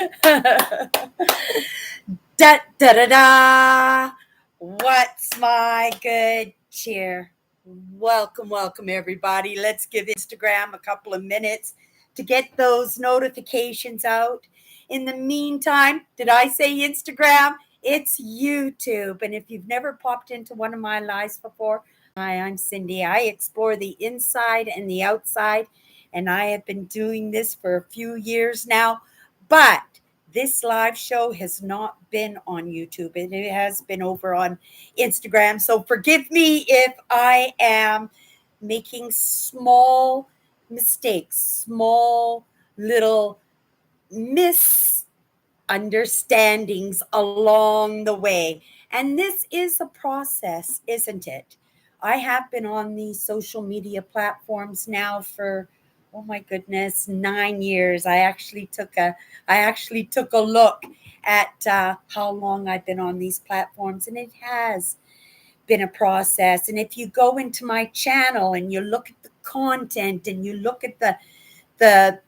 Da da da da. What's my good cheer? Welcome, everybody. Let's give Instagram a couple of minutes to get those notifications out. In the meantime, did I say Instagram? It's YouTube. And if you've never popped into one of my lives before, hi, I'm Cindy. I explore the inside and the outside, and I have been doing this for a few years now. But this live show has not been on YouTube. It has been over on Instagram. So forgive me if I am making small mistakes, small little misunderstandings along the way. And this is a process, isn't it? I have been on these social media platforms now for, oh my goodness, 9 years. I actually took a look at how long I've been on these platforms, and it has been a process. And if you go into my channel and you look at the content and you look at the the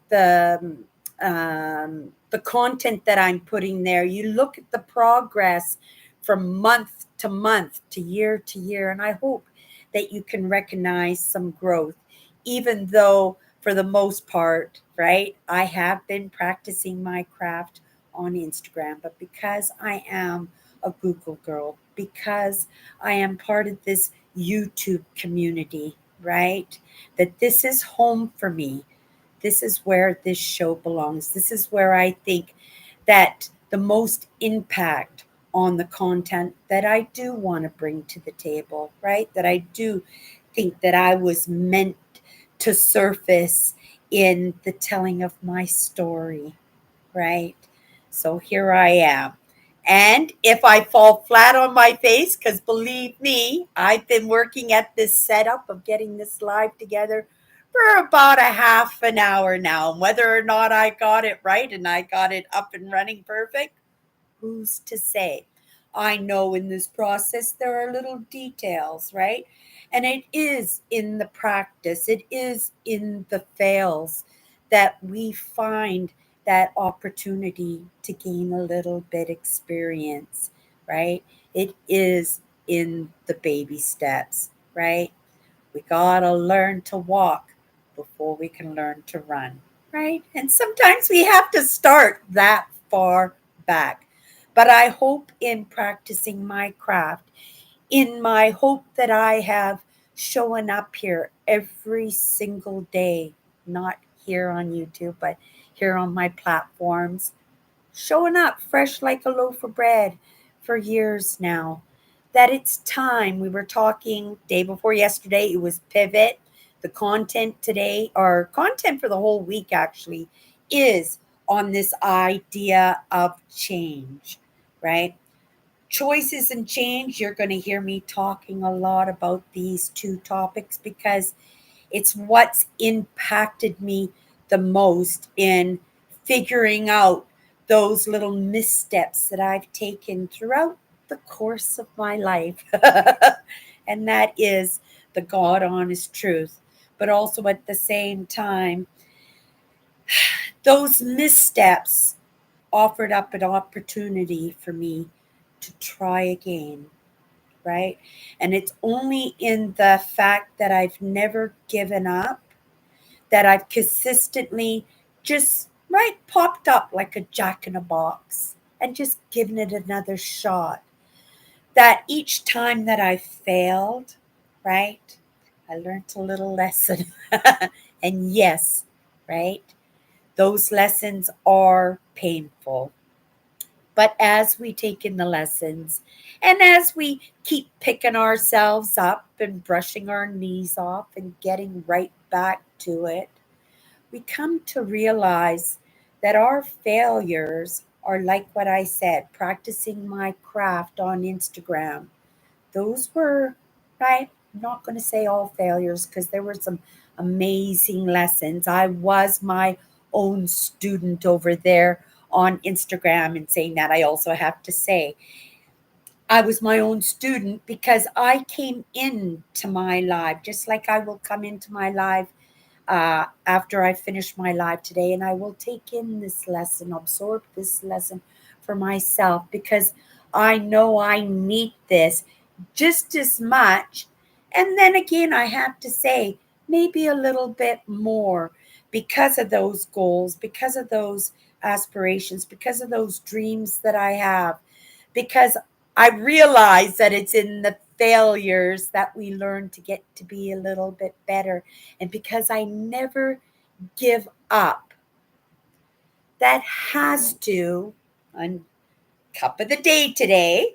the content that I'm putting there. You look at the progress from month to year, and I hope that you can recognize some growth, even though for the most part, right, I have been practicing my craft on Instagram, but because I am a Google girl, because I am part of this YouTube community, right, that this is home for me. This is where this show belongs. This is where I think that the most impact on the content that I do want to bring to the table, right? That I do think that I was meant to surface in the telling of my story, right? So here I am. And if I fall flat on my face, because believe me, I've been working at this setup of getting this live together for about a half an hour now. And whether or not I got it right and I got it up and running perfect, who's to say? I know in this process there are little details, right? And it is in the practice, it is in the fails that we find that opportunity to gain a little bit experience, right? It is in the baby steps, right? We gotta learn to walk before we can learn to run, right? And sometimes we have to start that far back. But I hope in practicing my craft, in my hope that I have shown up here every single day, not here on YouTube, but here on my platforms, showing up fresh like a loaf of bread for years now. That it's time. We were talking day before yesterday, it was pivot. The content today, or content for the whole week actually, is on this idea of change, right? Choices and change. You're going to hear me talking a lot about these two topics because it's what's impacted me the most in figuring out those little missteps that I've taken throughout the course of my life. And that is the God honest truth. But also at the same time, those missteps offered up an opportunity for me to try again, right? And it's only in the fact that I've never given up, that I've consistently just right popped up like a jack in a box and just given it another shot. That each time that I failed, right, I learned a little lesson. And yes, right, those lessons are painful. But as we take in the lessons and as we keep picking ourselves up and brushing our knees off and getting right back to it, we come to realize that our failures are like what I said, practicing my craft on Instagram. Those were, right? I'm not going to say all failures because there were some amazing lessons. I was my own student over there on Instagram, and saying that, I also have to say, I was my own student because I came into my live, just like I will come into my live after I finish my live today, and I will take in this lesson, absorb this lesson for myself, because I know I need this just as much. And then again, I have to say, maybe a little bit more, because of those goals, because of those aspirations, because of those dreams that I have, because I realize that it's in the failures that we learn to get to be a little bit better. And because I never give up, that has to, on cup of the day today,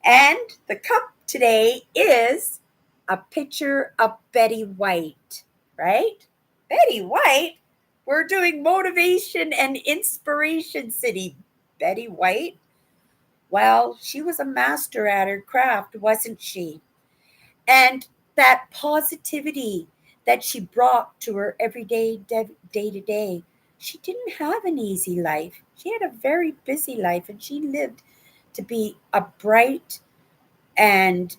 and the cup today is a picture of Betty White, right? Betty White? We're doing motivation and inspiration city. Betty White? Well, she was a master at her craft, wasn't she? And that positivity that she brought to her everyday day to day. She didn't have an easy life. She had a very busy life, and she lived to be a bright and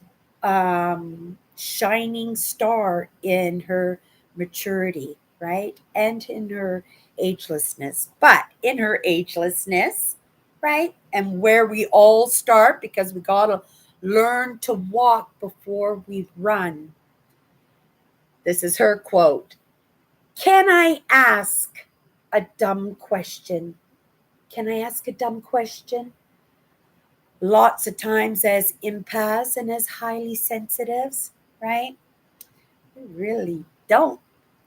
shining star in her maturity, right? And in her agelessness. But in her agelessness, right? And where we all start, because we got to learn to walk before we run. This is her quote. Can I ask a dumb question? Can I ask a dumb question? Lots of times, as empaths and as highly sensitives, right? We really don't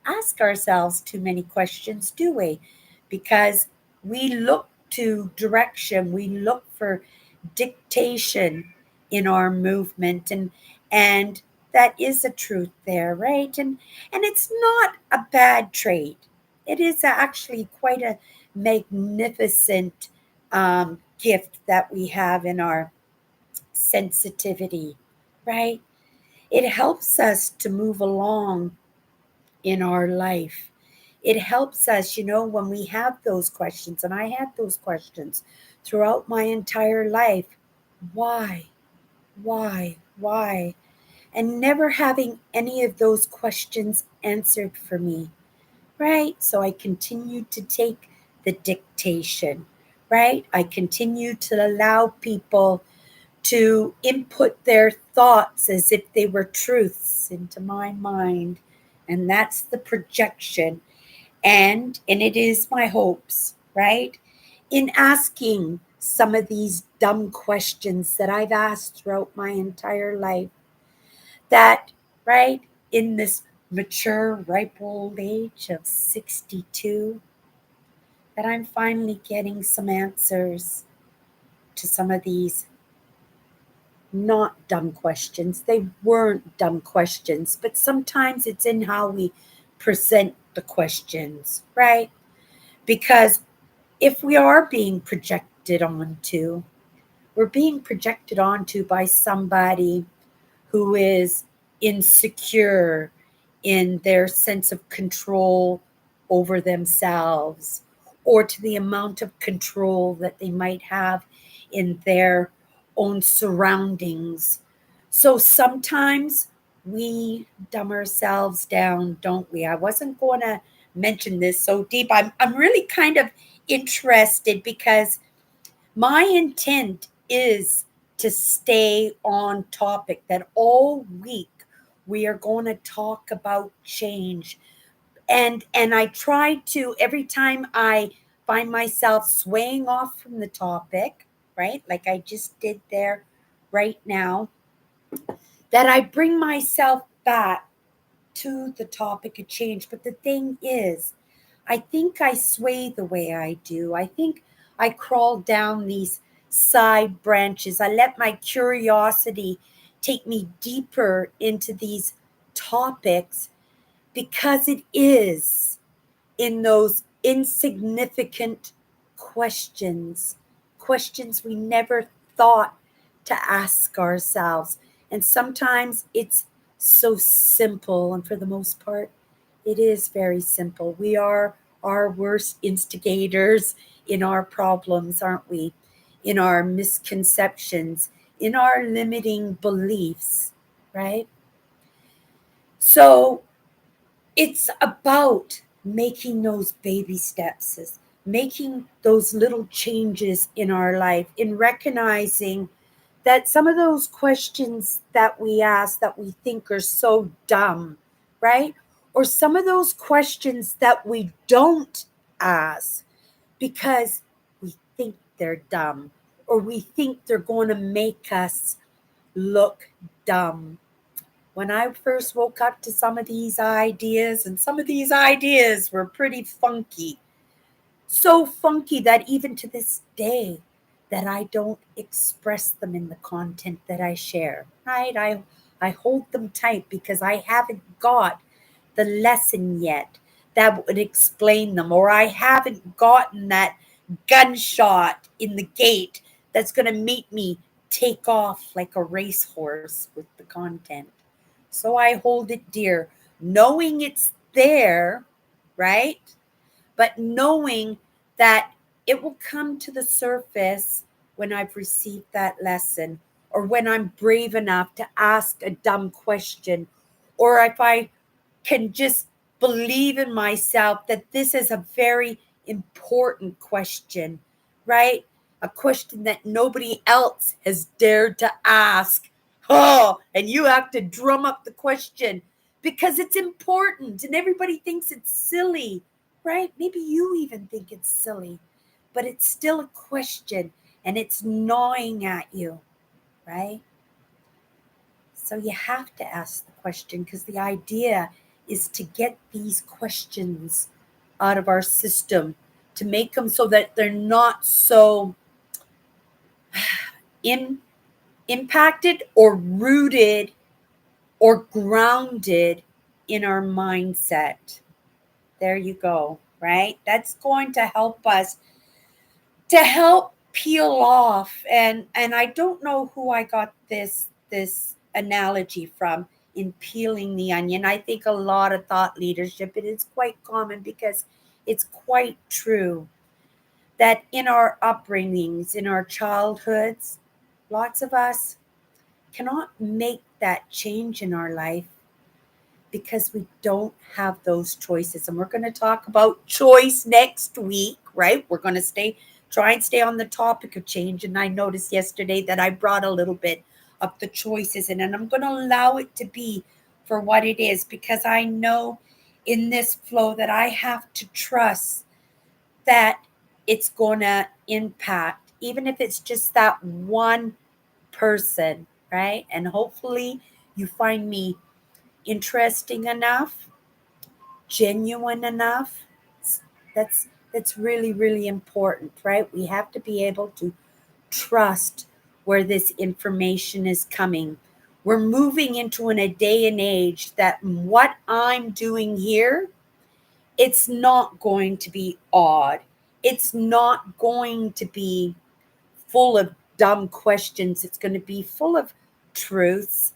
ask ourselves too many questions, do we? Because we look to direction, we look for dictation in our movement, and that is a truth there, right? And it's not a bad trait. It is actually quite a magnificent gift that we have in our sensitivity, right? It helps us to move along in our life. It helps us, when we have those questions, and I had those questions throughout my entire life. Why? Why? Why? And never having any of those questions answered for me, right? So I continued to take the dictation, right? I continued to allow people to input their thoughts as if they were truths into my mind. And that's the projection. And it is my hopes, right? In asking some of these dumb questions that I've asked throughout my entire life, that, right, in this mature, ripe old age of 62, that I'm finally getting some answers to some of these not dumb questions. They weren't dumb questions, but sometimes it's in how we present the questions, right? Because if we are being projected onto, we're being projected onto by somebody who is insecure in their sense of control over themselves, or to the amount of control that they might have in their own surroundings. So sometimes we dumb ourselves down, don't we? I wasn't going to mention this so deep. I'm really kind of interested, because my intent is to stay on topic, that all week we are going to talk about change. And I try to, every time I find myself swaying off from the topic, right? Like I just did there right now, that I bring myself back to the topic of change. But the thing is, I think I sway the way I do. I think I crawl down these side branches. I let my curiosity take me deeper into these topics, because it is in those insignificant questions, questions we never thought to ask ourselves. And sometimes it's so simple, and for the most part, it is very simple. We are our worst instigators in our problems, aren't we? In our misconceptions, in our limiting beliefs, right? So It's about making those baby steps, making those little changes in our life, in recognizing that some of those questions that we ask that we think are so dumb, right? Or some of those questions that we don't ask because we think they're dumb or we think they're going to make us look dumb. When I first woke up to some of these ideas, and some of these ideas were pretty funky, so funky that even to this day that I don't express them in the content that I share, right? I hold them tight because I haven't got the lesson yet that would explain them, or I haven't gotten that gunshot in the gate that's going to make me take off like a racehorse with the content. So I hold it dear, knowing it's there, right? But knowing that it will come to the surface when I've received that lesson, or when I'm brave enough to ask a dumb question, or if I can just believe in myself that this is a very important question, right? A question that nobody else has dared to ask. Oh, and you have to drum up the question because it's important and everybody thinks it's silly, right? Maybe you even think it's silly, but it's still a question and it's gnawing at you, right? So you have to ask the question because the idea is to get these questions out of our system, to make them so that they're not so in, impacted or rooted or grounded in our mindset. There you go, right? That's going to help us to help peel off, and I don't know who I got this analogy from in peeling the onion. I think a lot of thought leadership, it is quite common because it's quite true that in our upbringings, in our childhoods, lots of us cannot make that change in our life because we don't have those choices. And we're going to talk about choice next week, right? We're going to try and stay on the topic of change. And I noticed yesterday that I brought a little bit of the choices in, and I'm going to allow it to be for what it is because I know in this flow that I have to trust that it's going to impact, even if it's just that one person, right? And hopefully you find me interesting enough, genuine enough. That's really really important, right? We have to be able to trust where this information is coming. We're moving into a day and age that what I'm doing here, it's not going to be odd. It's not going to be full of dumb questions. It's going to be full of truths.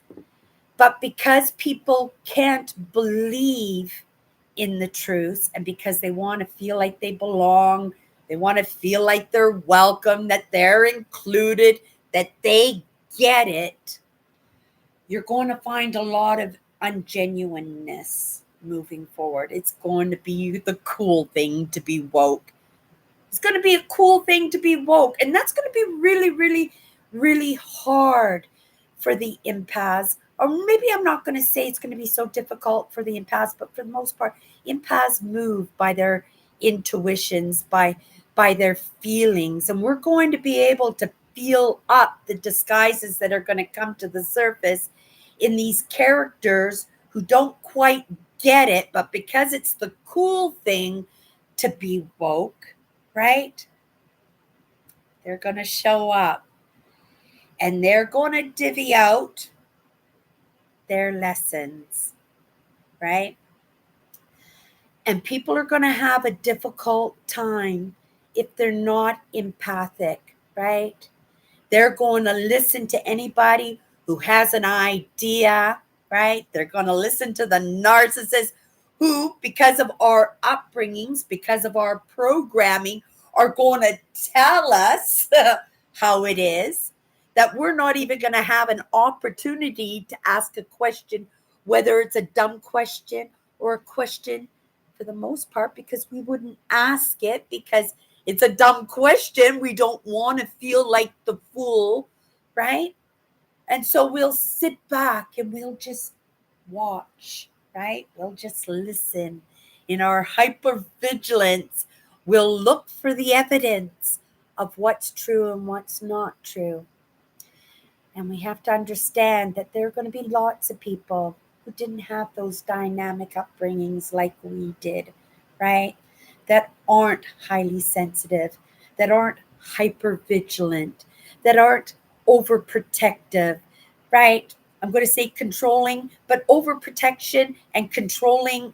But because people can't believe in the truth and because they want to feel like they belong, they want to feel like they're welcome, that they're included, that they get it, you're going to find a lot of ungenuineness moving forward. It's going to be the cool thing to be woke. It's going to be a cool thing to be woke. And that's going to be really, really, really hard for the empaths. Or maybe I'm not going to say it's going to be so difficult for the empaths, but for the most part, empaths move by their intuitions, by their feelings. And we're going to be able to feel up the disguises that are going to come to the surface in these characters who don't quite get it, but because it's the cool thing to be woke, right? They're going to show up and they're going to divvy out their lessons, right? And people are going to have a difficult time if they're not empathic, right? They're going to listen to anybody who has an idea, right? They're going to listen to the narcissist who, because of our upbringings, because of our programming, are going to tell us how it is, that we're not even going to have an opportunity to ask a question, whether it's a dumb question or a question for the most part because we wouldn't ask it because it's a dumb question. We don't want to feel like the fool, right? And so we'll sit back and we'll just watch, right? We'll just listen. In our hypervigilance, we'll look for the evidence of what's true and what's not true. And we have to understand that there are going to be lots of people who didn't have those dynamic upbringings like we did, right? That aren't highly sensitive, that aren't hyper vigilant, that aren't overprotective, right? I'm going to say controlling, but overprotection and controlling,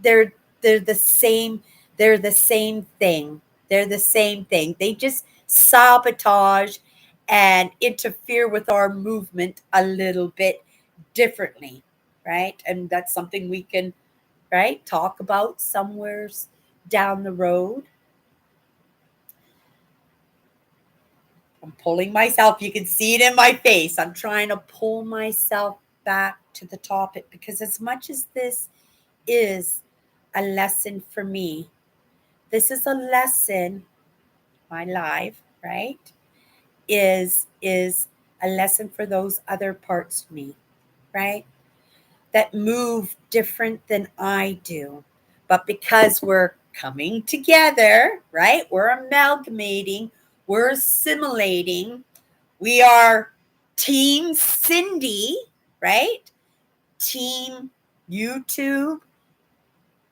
they're they're the same, they're the same thing. They're the same thing. They just sabotage and interfere with our movement a little bit differently, right? And that's something we can, right, talk about somewhere down the road. I'm pulling myself, you can see it in my face. I'm trying to pull myself back to the topic because as much as this is a lesson for me, this is a lesson, my life, right? Is a lesson for those other parts of me, right? That move different than I do. But because we're coming together, right? We're amalgamating, we're assimilating, we are Team Cindy, right? Team YouTube,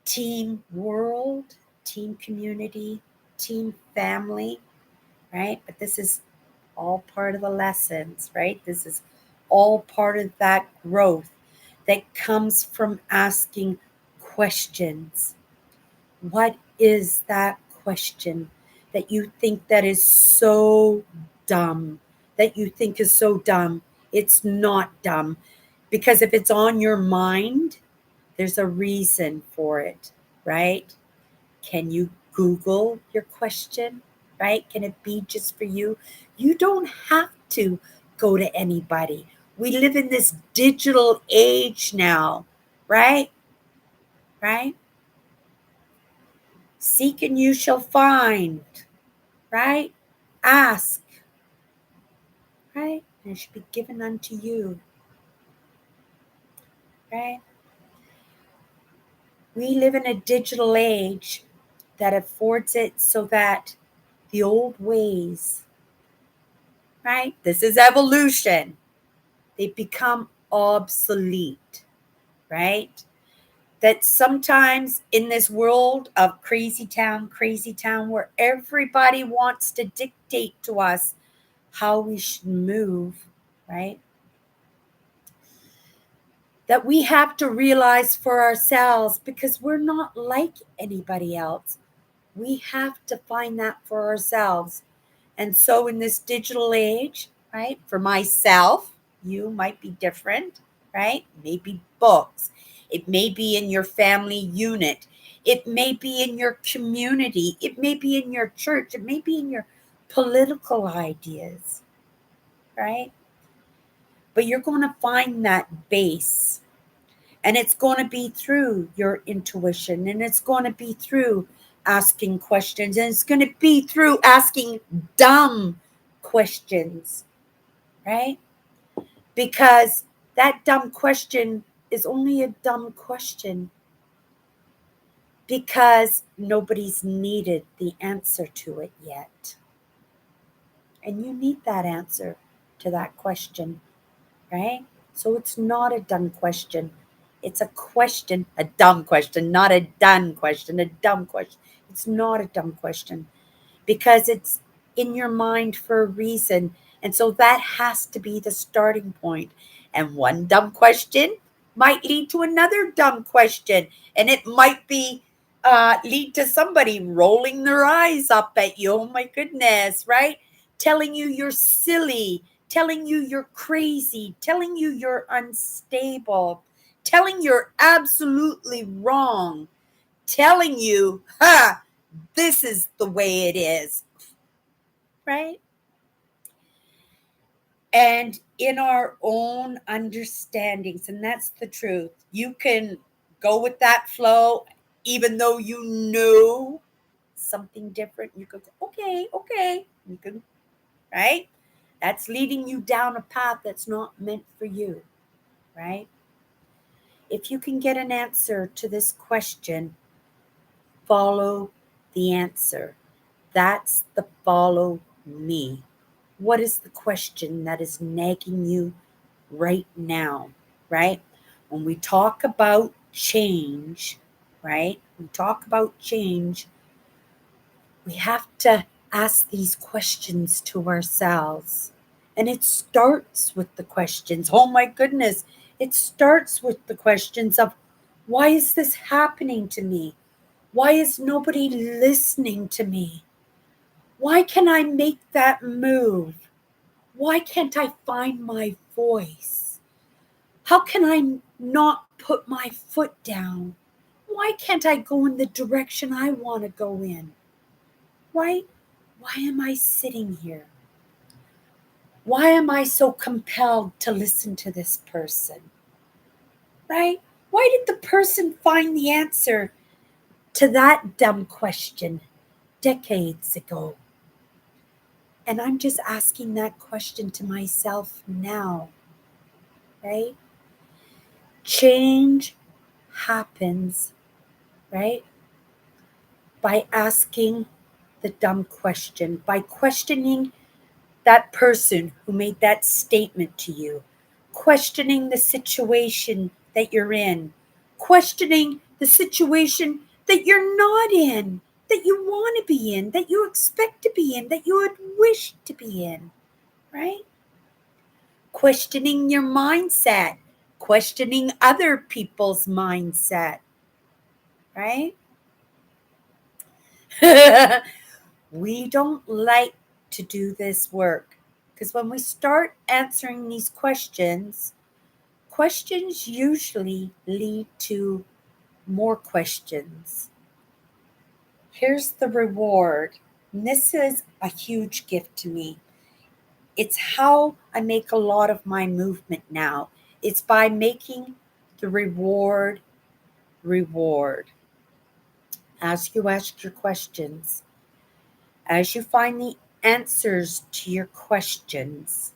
Team World, Team Community, Team Family, right? But this is all part of the lessons, right? This is all part of that growth that comes from asking questions. What is that question that you think that is so dumb, that you think is so dumb? It's not dumb because if it's on your mind, there's a reason for it, right? Can you Google your question, right? Can it be just for you? You don't have to go to anybody. We live in this digital age now, right? Right? Seek and you shall find, right? Ask, right? And it should be given unto you, right? We live in a digital age that affords it so that the old ways, right? This is evolution. They become obsolete, right? That sometimes in this world of crazy town, where everybody wants to dictate to us how we should move, right? That we have to realize for ourselves because we're not like anybody else. We have to find that for ourselves. And so in this digital age, right, for myself, you might be different, right? Maybe books. It may be in your family unit. It may be in your community. It may be in your church. It may be in your political ideas, right? But you're going to find that base. And it's going to be through your intuition. And it's going to be through asking questions. And it's going to be through asking dumb questions, right? Because that dumb question is only a dumb question because nobody's needed the answer to it yet. And you need that answer to that question, right? So it's not a dumb question. It's a question, a dumb question, not a done question, a dumb question. It's not a dumb question because it's in your mind for a reason. And so that has to be the starting point. And one dumb question might lead to another dumb question. And it might be lead to somebody rolling their eyes up at you. Oh my goodness, right? Telling you you're silly, telling you you're crazy, telling you you're unstable, telling you're absolutely wrong, telling you, ha, this is the way it is, right? And in our own understandings, and that's the truth, you can go with that flow, even though you know something different. You could go, okay. You can, right? That's leading you down a path that's not meant for you, right? If you can get an answer to this question, follow the answer. That's the follow me. What is the question that is nagging you right now, right? When we talk about change, right? We talk about change, we have to ask these questions to ourselves. And it starts with the questions. Oh my goodness. It starts with the questions of, why is this happening to me? Why is nobody listening to me? Why can I make that move? Why can't I find my voice? How can I not put my foot down? Why can't I go in the direction I want to go in? Why am I sitting here? Why am I so compelled to listen to this person? Right? Why did the person find the answer to that dumb question decades ago? And I'm just asking that question to myself now, right? Change happens, right? By asking the dumb question, by questioning that person who made that statement to you, questioning the situation that you're in, questioning the situation that you're not in, that you want to be in, that you expect to be in, that you would wish to be in, right? Questioning your mindset, questioning other people's mindset, right? We don't like to do this work because when we start answering these questions, questions usually lead to more questions. Here's the reward. And this is a huge gift to me. It's how I make a lot of my movement now. It's by making the reward. As you ask your questions, as you find the answers to your questions,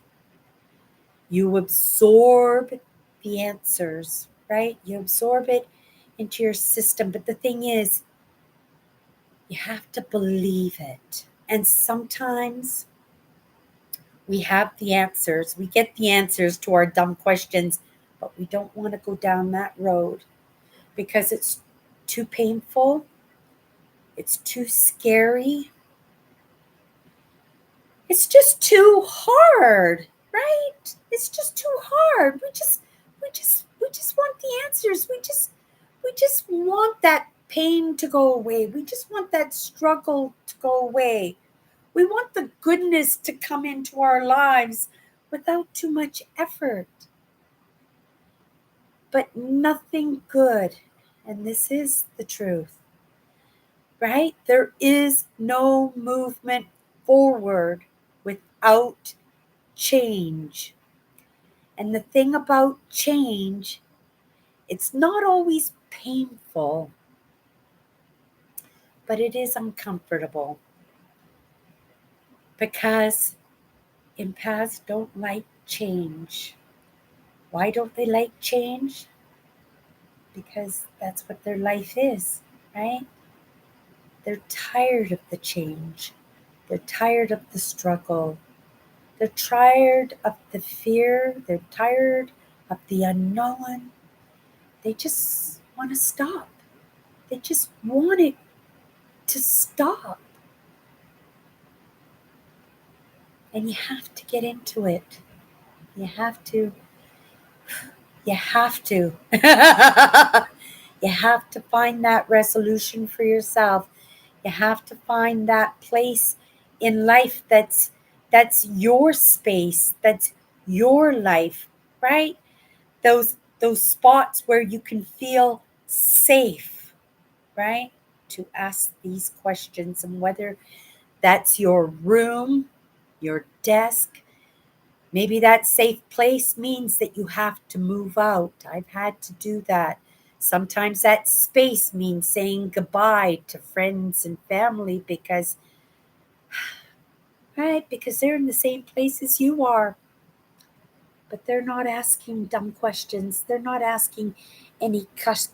you absorb the answers, right? You absorb it into your system. But the thing is, you have to believe it. And sometimes we have the answers, we get the answers to our dumb questions, but we don't want to go down that road because it's too painful, it's too scary, it's just too hard, right? It's just too hard. We just want the answers. We just want that pain to go away. We just want that struggle to go away. We want the goodness to come into our lives without too much effort. But nothing good, and this is the truth, right? There is no movement forward without change. And the thing about change, it's not always painful, but it is uncomfortable because empaths don't like change. Why don't they like change? Because that's what their life is, right? They're tired of the change. They're tired of the struggle. They're tired of the fear. They're tired of the unknown. They just want to stop. They just want it to stop. And you have to get into it. You have to. You have to. You have to find that resolution for yourself. You have to find that place in life that's your space, that's your life, right? Those spots where you can feel safe, right? To ask these questions, and whether that's your room, your desk, maybe that safe place means that you have to move out. I've had to do that. Sometimes that space means saying goodbye to friends and family because, right, because they're in the same place as you are, but they're not asking dumb questions. They're not asking any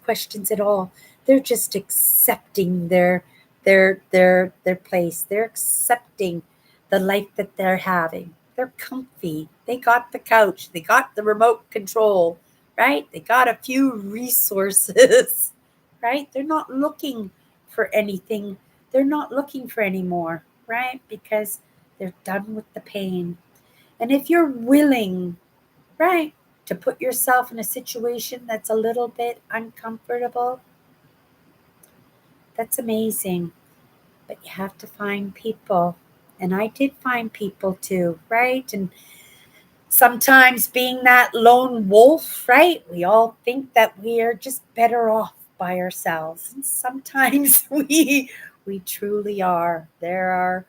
questions at all. They're just accepting their place. They're accepting the life that they're having. They're comfy. They got the couch. They got the remote control, right? They got a few resources, right? They're not looking for anything. They're not looking for any more, right? Because they're done with the pain. And if you're willing, right, to put yourself in a situation that's a little bit uncomfortable, that's amazing. But you have to find people. And I did find people too, right? And sometimes being that lone wolf, right? We all think that we are just better off by ourselves. And sometimes we truly are. There are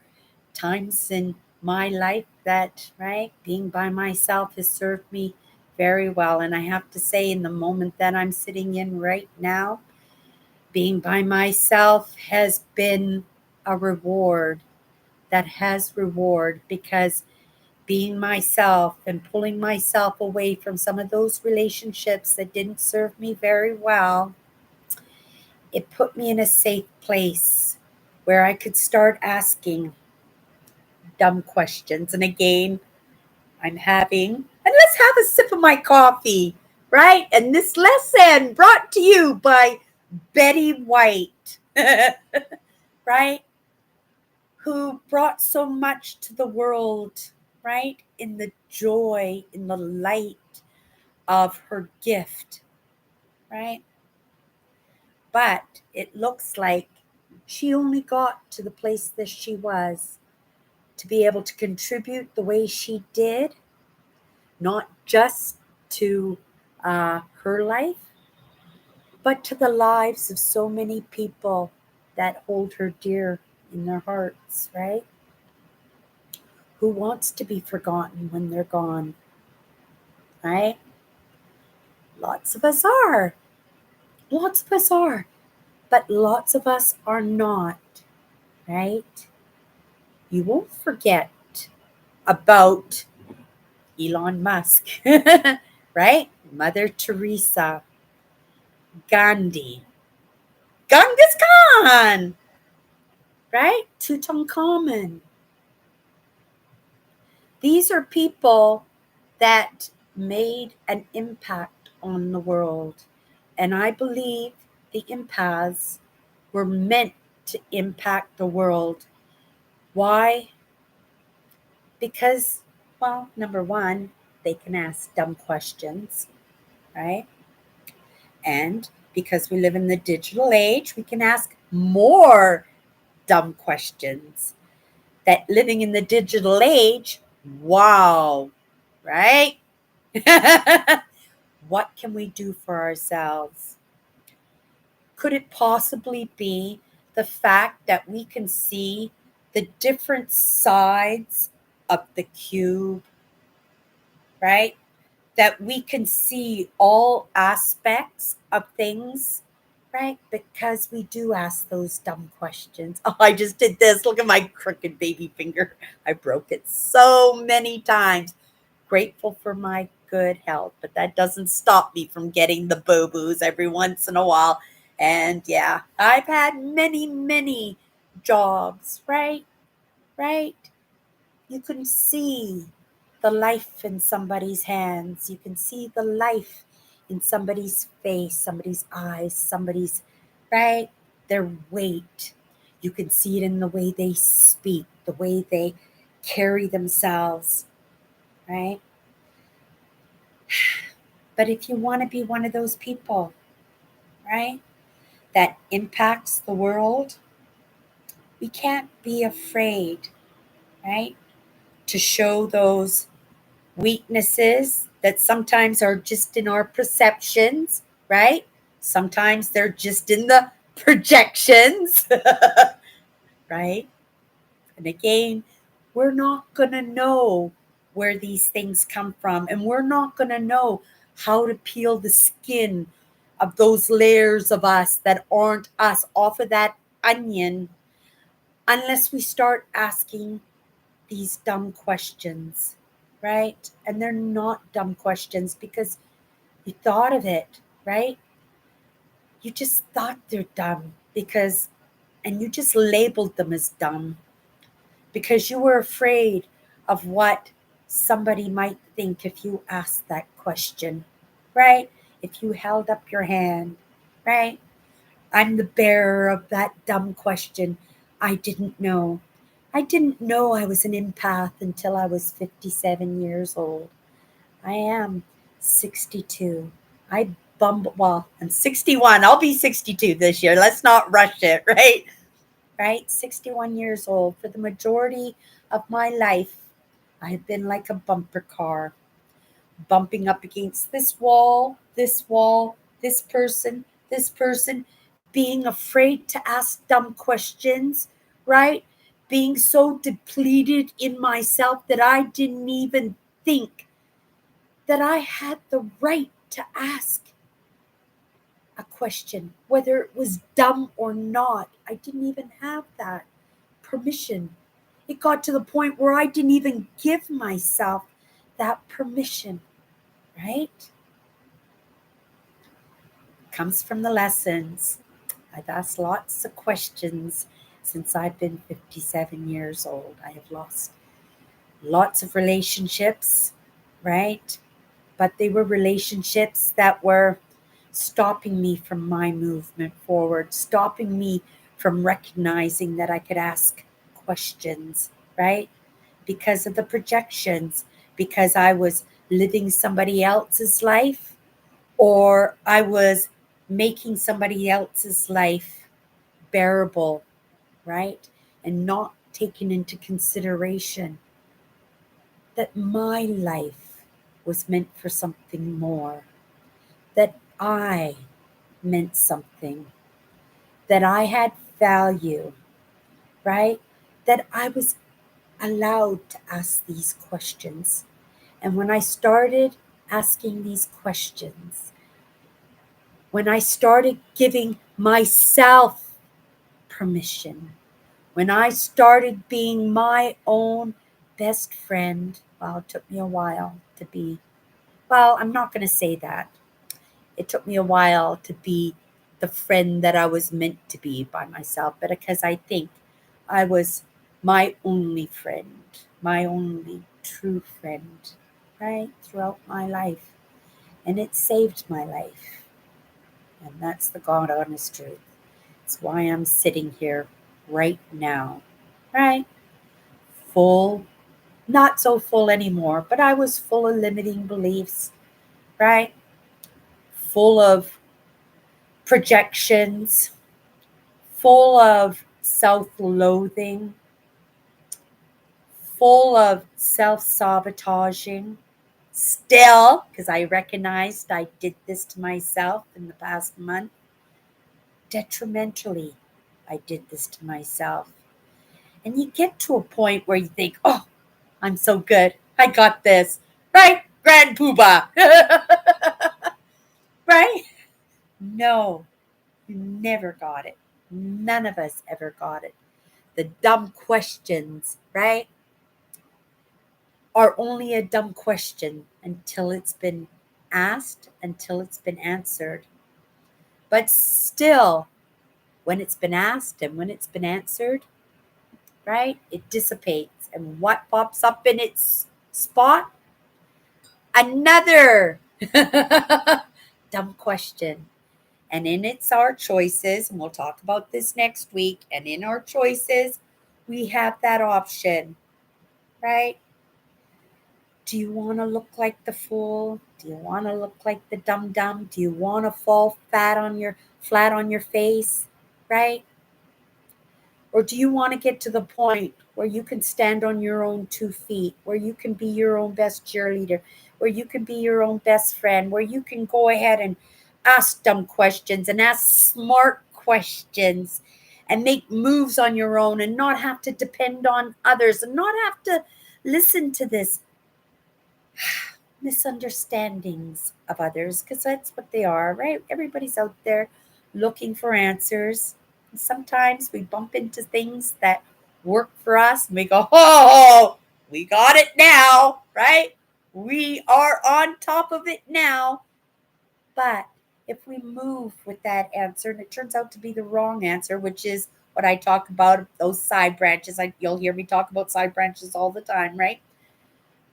times in my life that, right, being by myself has served me very well. And I have to say, in the moment that I'm sitting in right now, being by myself has been a reward that has reward because being myself and pulling myself away from some of those relationships that didn't serve me very well, it put me in a safe place where I could start asking dumb questions. And again, I'm having, and let's have a sip of my coffee, right? And this lesson brought to you by Betty White, right? Who brought so much to the world, right? In the joy, in the light of her gift, right? But it looks like she only got to the place that she was to be able to contribute the way she did, not just to her life, but to the lives of so many people that hold her dear in their hearts, right? Who wants to be forgotten when they're gone, right? Lots of us are. Lots of us are. But lots of us are not, right? You won't forget about Elon Musk, right? Mother Teresa, Gandhi, Genghis Khan, right? Tutankhamun. These are people that made an impact on the world. And I believe the empaths were meant to impact the world. Why? Because, well, number one, they can ask dumb questions, right? And because we live in the digital age, we can ask more dumb questions. That living in the digital age, wow, right? What can we do for ourselves? Could it possibly be the fact that we can see the different sides of the cube, right? That we can see all aspects of things, right? Because we do ask those dumb questions. Oh, I just did this. Look at my crooked baby finger. I broke it so many times. Grateful for my good health, but that doesn't stop me from getting the boo-boos every once in a while. And yeah, I've had many, many jobs, right? Right? You can see the life in somebody's hands. You can see the life in somebody's face, somebody's eyes, somebody's, right? Their weight. You can see it in the way they speak, the way they carry themselves, right? But if you want to be one of those people, right, that impacts the world, we can't be afraid, right, to show those weaknesses that sometimes are just in our perceptions, right? Sometimes they're just in the projections, right? And again, we're not going to know where these things come from, and we're not going to know how to peel the skin of those layers of us that aren't us off of that onion unless we start asking these dumb questions, right? And they're not dumb questions because you thought of it, right? You just thought they're dumb because, and you just labeled them as dumb because you were afraid of what somebody might think if you asked that question, right? If you held up your hand, right? I'm the bearer of that dumb question. I didn't know. I didn't know I was an empath until I was 57 years old. I am 62. I well, I'm 61. I'll be 62 this year. Let's not rush it, right? Right? 61 years old. For the majority of my life, I have been like a bumper car, bumping up against this wall, this person, being afraid to ask dumb questions, right? Being so depleted in myself that I didn't even think that I had the right to ask a question, whether it was dumb or not. I didn't even have that permission. It got to the point where I didn't even give myself that permission, right? Comes from the lessons. I've asked lots of questions since I've been 57 years old. I have lost lots of relationships, right? But they were relationships that were stopping me from my movement forward, stopping me from recognizing that I could ask questions, right? Because of the projections, because I was living somebody else's life or I was making somebody else's life bearable, right? And not taking into consideration that my life was meant for something more, that I meant something, that I had value, right? That I was allowed to ask these questions. And when I started asking these questions, when I started giving myself permission, when I started being my own best friend, well, it took me a while to be, well, I'm not going to say that. It took me a while to be the friend that I was meant to be by myself, but because I think I was my only friend, my only true friend, right, throughout my life. And it saved my life. And that's the God honest truth. It's why I'm sitting here right now, right? Full, not so full anymore, but I was full of limiting beliefs, right? Full of projections, full of self loathing, full of self sabotaging. Still, because I recognized I did this to myself in the past month, detrimentally, I did this to myself. And you get to a point where you think, oh, I'm so good. I got this. Right? Grand Poobah. Right? No, you never got it. None of us ever got it. The dumb questions, right, are only a dumb question until it's been asked, until it's been answered. But still, when it's been asked and when it's been answered, right, it dissipates. And what pops up in its spot? Another dumb question. And in it's our choices, and we'll talk about this next week. And in our choices, we have that option, right? Do you want to look like the fool? Do you want to look like the dum dum? Do you want to fall flat on your face, right? Or do you want to get to the point where you can stand on your own 2 feet, where you can be your own best cheerleader, where you can be your own best friend, where you can go ahead and ask dumb questions and ask smart questions and make moves on your own and not have to depend on others and not have to listen to this misunderstandings of others, because that's what they are, right? Everybody's out there looking for answers. And sometimes we bump into things that work for us and we go, oh, we got it now, right? We are on top of it now. But if we move with that answer and it turns out to be the wrong answer, which is what I talk about, those side branches, you'll hear me talk about side branches all the time, right?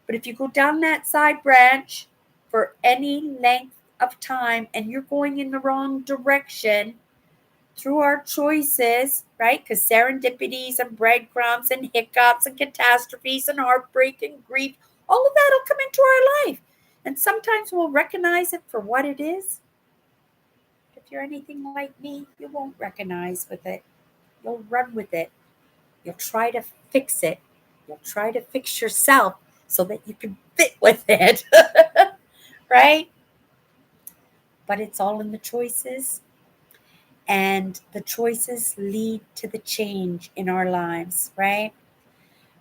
But if you go down that side branch for any length of time and you're going in the wrong direction through our choices, right? Because serendipities and breadcrumbs and hiccups and catastrophes and heartbreak and grief, all of that will come into our life. And sometimes we'll recognize it for what it is. If you're anything like me, you won't recognize with it. You'll run with it. You'll try to fix it. You'll try to fix yourself so that you can fit with it, right? But it's all in the choices, and the choices lead to the change in our lives, right?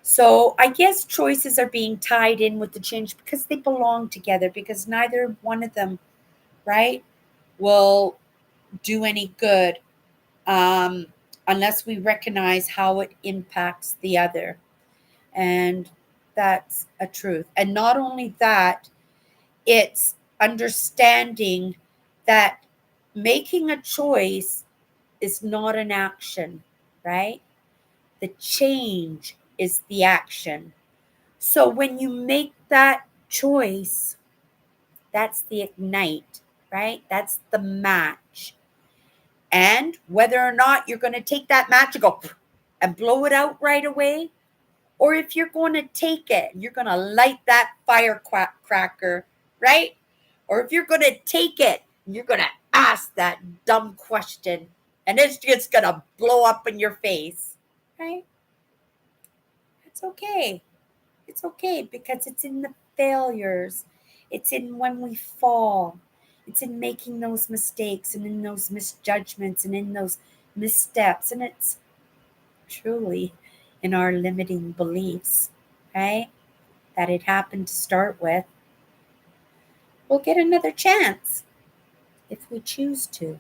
So I guess choices are being tied in with the change because they belong together, because neither one of them, right, will do any good um, unless we recognize how it impacts the other. And that's a truth. And not only that, it's understanding that making a choice is not an action, right? The change is the action. So when you make that choice, that's the ignite, right? That's the match. And whether or not you're going to take that match and go and blow it out right away, or if you're going to take it, you're going to light that firecracker, right? Or if you're going to take it, you're going to ask that dumb question and it's just going to blow up in your face, right? It's okay. It's okay because it's in the failures. It's in when we fall. It's in making those mistakes and in those misjudgments and in those missteps. And it's truly in our limiting beliefs, right? That it happened to start with. We'll get another chance if we choose to.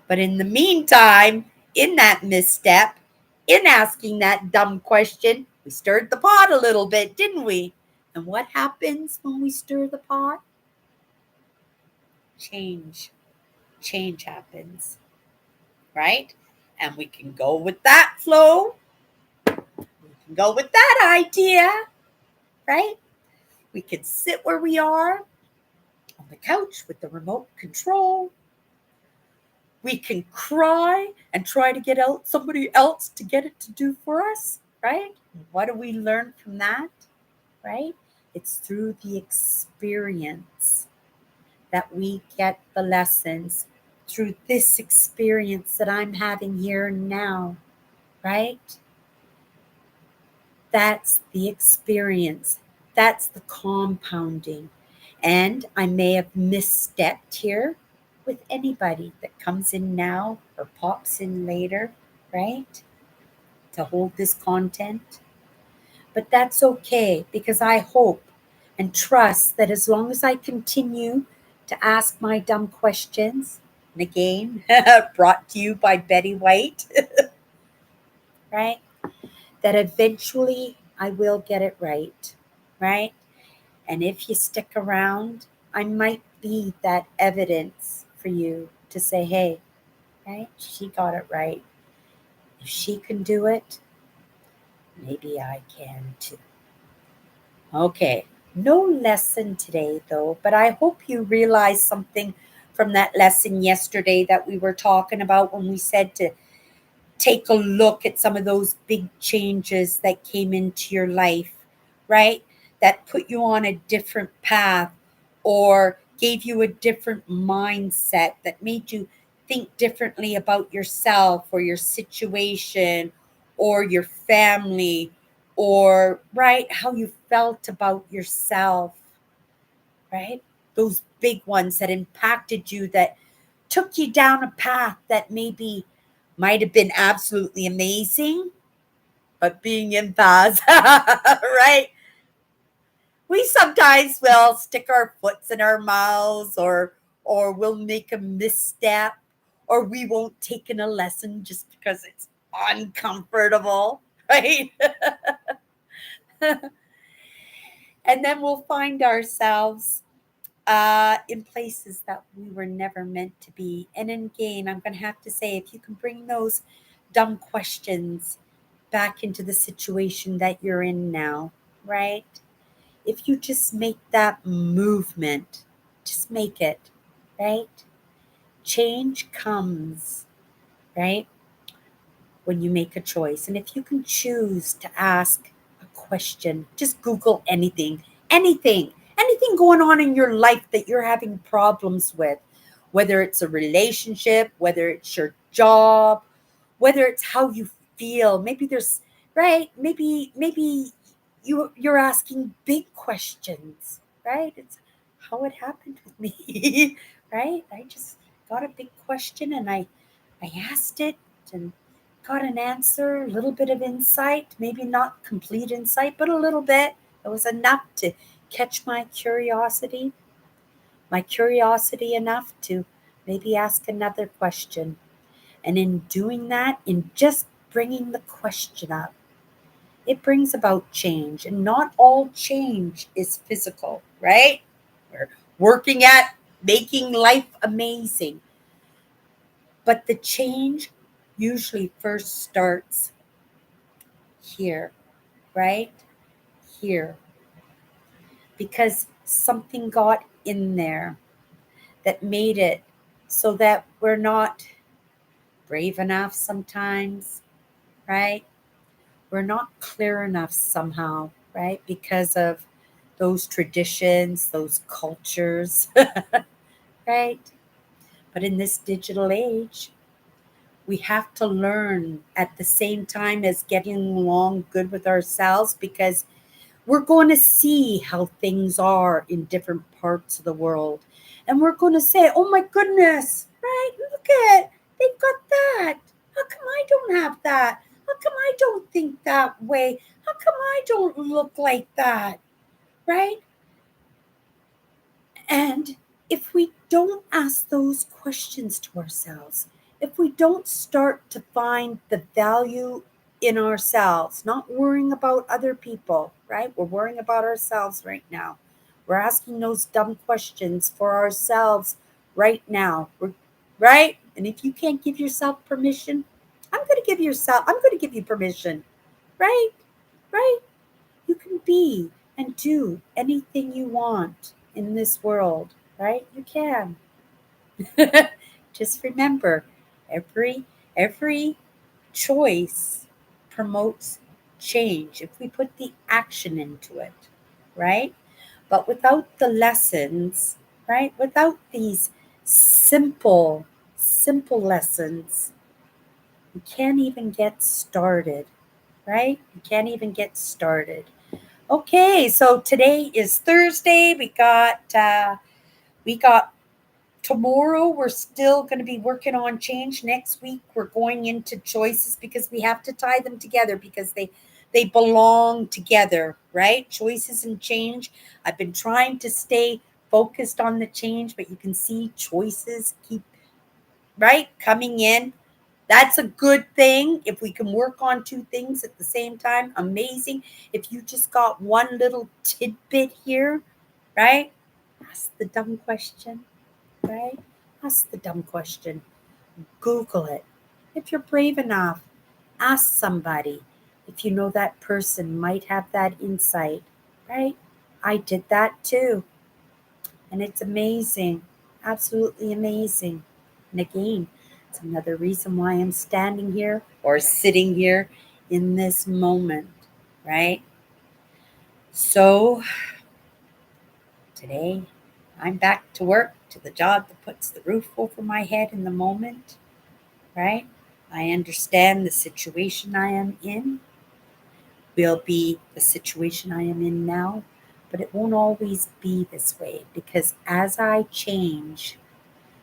But in the meantime, in that misstep, in asking that dumb question, we stirred the pot a little bit, didn't we? And what happens when we stir the pot? Change. Change happens, right? And we can go with that flow. We can go with that idea, right? We can sit where we are on the couch with the remote control. We can cry and try to get out somebody else to get it to do for us, right? What do we learn from that, right? It's through the experience that we get the lessons, through this experience that I'm having here and now, right? That's the experience. That's the compounding. And I may have misstepped here with anybody that comes in now or pops in later, right? To hold this content. But that's okay because I hope and trust that as long as I continue to ask my dumb questions, and again, brought to you by Betty White, right? That eventually I will get it right, right? And if you stick around, I might be that evidence for you to say, hey, right? She got it right. If she can do it, maybe I can too. Okay, no lesson today though, but I hope you realized something from that lesson yesterday that we were talking about when we said to take a look at some of those big changes that came into your life, right? That put you on a different path or gave you a different mindset that made you think differently about yourself or your situation or your family or, right, how you felt about yourself, right? Those big ones that impacted you, that took you down a path that maybe might have been absolutely amazing, but being empaths, right? We sometimes will stick our foots in our mouths, or we'll make a misstep, or we won't take in a lesson just because it's uncomfortable, right? And then we'll find ourselves in places that we were never meant to be. And again, I'm going to have to say, if you can bring those dumb questions back into the situation that you're in now, right? If you just make that movement, just make it, right? Change comes, right? When you make a choice. And if you can choose to ask a question, just Google anything going on in your life that you're having problems with, whether it's a relationship, whether it's your job, whether it's how you feel. Maybe there's, right? Maybe you're asking big questions, right? It's how it happened with me, right? I just got a big question and I asked it and got an answer, a little bit of insight, maybe not complete insight, but a little bit. It was enough to catch my curiosity enough to maybe ask another question. And in doing that, in just bringing the question up, it brings about change. And not all change is physical, right? We're working at making life amazing. But the change usually first starts here, right? Here. Because something got in there that made it so that we're not brave enough sometimes, right? We're not clear enough somehow, right? Because of those traditions, those cultures, right? But in this digital age, we have to learn at the same time as getting along good with ourselves, because we're going to see how things are in different parts of the world. And we're going to say, oh my goodness, right? Look at, they've got that. How come I don't have that? How come I don't think that way? How come I don't look like that? Right? And if we don't ask those questions to ourselves, if we don't start to find the value in ourselves, not worrying about other people, right? We're worrying about ourselves right now. We're asking those dumb questions for ourselves right now, right? And if you can't give yourself permission, I'm going to give you permission, right? Right? You can be and do anything you want in this world, right? You can. Just remember, every choice promotes change if we put the action into it, right? But without the lessons, right? Without these simple lessons, we can't even get started, right? We can't even get started. Okay, so today is Thursday. We got tomorrow. We're still going to be working on change. Next week we're going into choices, because we have to tie them together, because they belong together, right? Choices and change. I've been trying to stay focused on the change, but you can see choices keep, right, coming in. That's a good thing. If we can work on two things at the same time, amazing. If you just got one little tidbit here, right? Ask the dumb question, right? Ask the dumb question. Google it. If you're brave enough, ask somebody. If you know that person might have that insight, right? I did that too. And it's amazing. Absolutely amazing. And again, it's another reason why I'm standing here or sitting here in this moment, right? So today I'm back to work, to the job that puts the roof over my head in the moment, right? I understand the situation I am in will be the situation I am in now, but it won't always be this way, because as I change,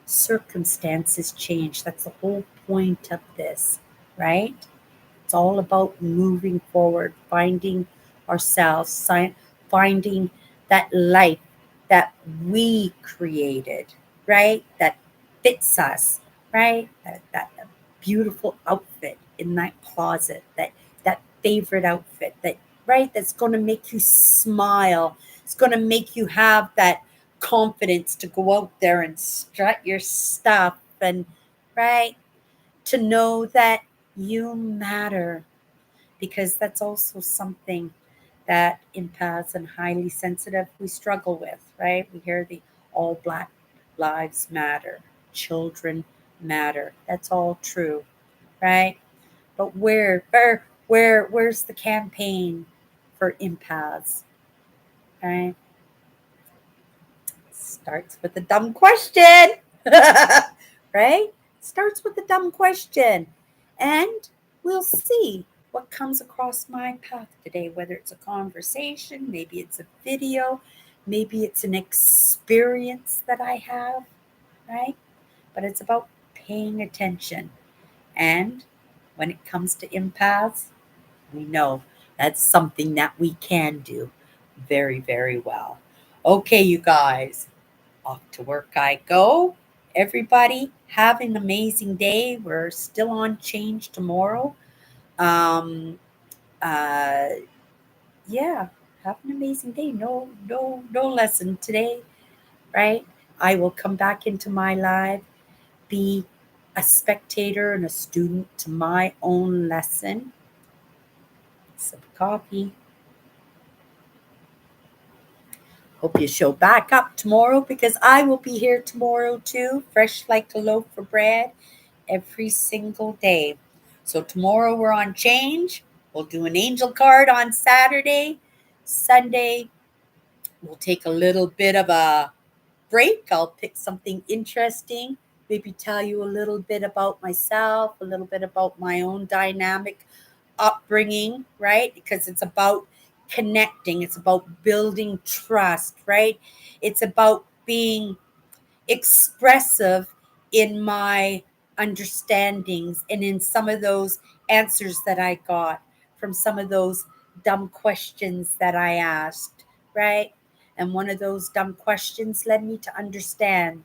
circumstances change. That's the whole point of this, right? It's all about moving forward, finding ourselves, finding that life that we created, right? That fits us, right? That beautiful outfit in that closet, that favorite outfit, that right, that's going to make you smile. It's going to make you have that confidence to go out there and strut your stuff and right, to know that you matter, because that's also something that empaths and highly sensitive we struggle with, right? We hear the all black lives matter, children matter. That's all true, right? But where's the campaign for empaths, right? Starts with a dumb question. Right? Starts with a dumb question. And we'll see what comes across my path today, whether it's a conversation, maybe it's a video, maybe it's an experience that I have, right? But it's about paying attention. And when it comes to empaths, we know that's something that we can do very, very well. Okay, you guys, off to work I go. Everybody, have an amazing day. We're still on change tomorrow. Um, uh, yeah, have an amazing day. No lesson today, right? I will come back into my life, be a spectator and a student to my own lesson. Sip of coffee. Hope you show back up tomorrow because I will be here tomorrow too, fresh like a loaf of bread every single day. So tomorrow we're on change. We'll do an angel card on Saturday. Sunday, we'll take a little bit of a break. I'll pick something interesting, maybe tell you a little bit about myself, a little bit about my own dynamic upbringing, right? Because it's about connecting, it's about building trust, right? It's about being expressive in my understandings and in some of those answers that I got from some of those dumb questions that I asked, right? And one of those dumb questions led me to understand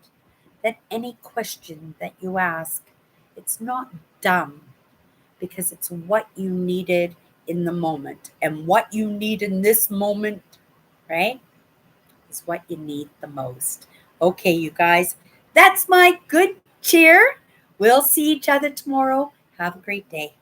that any question that you ask, it's not dumb because it's what you needed in the moment. And what you need in this moment, right, is what you need the most. Okay, you guys, that's my good cheer. We'll see each other tomorrow. Have a great day.